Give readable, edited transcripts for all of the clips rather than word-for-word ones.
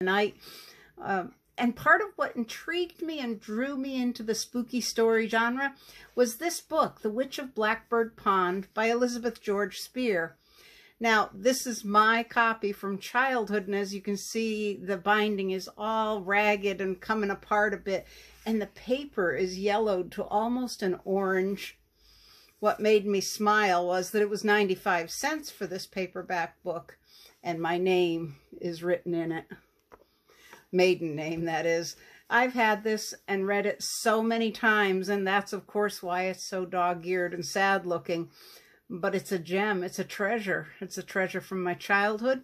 night. And part of what intrigued me and drew me into the spooky story genre was this book, The Witch of Blackbird Pond by Elizabeth George Spear. Now, this is my copy from childhood, and as you can see, the binding is all ragged and coming apart a bit, and the paper is yellowed to almost an orange. What made me smile was that it was 95 cents for this paperback book, and my name is written in it. Maiden name, that is. I've had this and read it so many times, and that's, of course, why it's so dog-eared and sad-looking. But it's a gem. It's a treasure. It's a treasure from my childhood.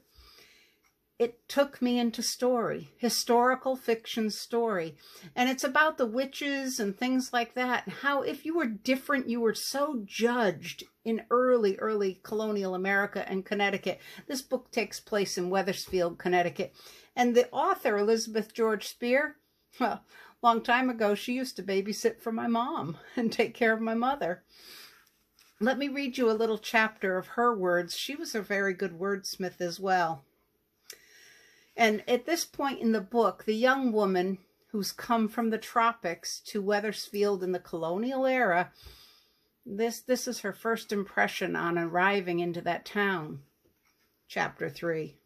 It took me into story, historical fiction story. And it's about the witches and things like that. How if you were different, you were so judged in early colonial America and Connecticut. This book takes place in Wethersfield, Connecticut. And the author, Elizabeth George Spear, well, long time ago, she used to babysit for my mom and take care of my mother. Let me read you a little chapter of her words. She was a very good wordsmith as well. And at this point in the book, the young woman who's come from the tropics to Wethersfield in the colonial era, this is her first impression on arriving into that town. Chapter 3.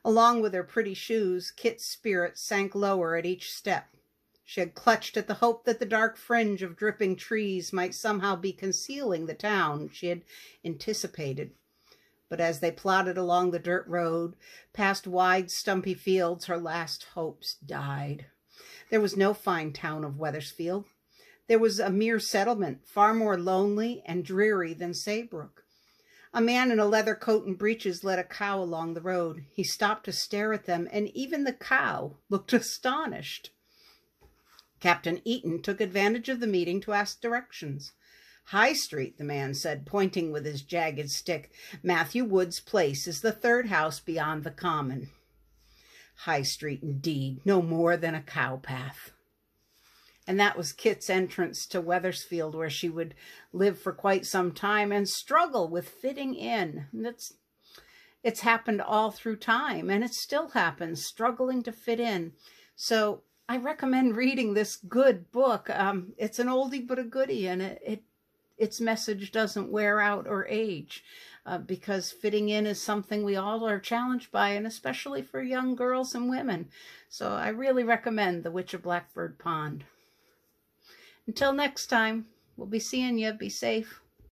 Along with her pretty shoes, Kit's spirit sank lower at each step. She had clutched at the hope that the dark fringe of dripping trees might somehow be concealing the town she had anticipated. But as they plodded along the dirt road, past wide, stumpy fields, her last hopes died. There was no fine town of Wethersfield. There was a mere settlement, far more lonely and dreary than Saybrook. A man in a leather coat and breeches led a cow along the road. He stopped to stare at them, and even the cow looked astonished. Captain Eaton took advantage of the meeting to ask directions. "High Street," the man said, pointing with his jagged stick. "Matthew Wood's place is the third house beyond the common." High Street, indeed, no more than a cow path. And that was Kit's entrance to Wethersfield, where she would live for quite some time and struggle with fitting in. And it's happened all through time, and it still happens, struggling to fit in. So I recommend reading this good book. It's an oldie but a goodie, and its message doesn't wear out or age, because fitting in is something we all are challenged by, and especially for young girls and women. So I really recommend The Witch of Blackbird Pond. Until next time, we'll be seeing you. Be safe.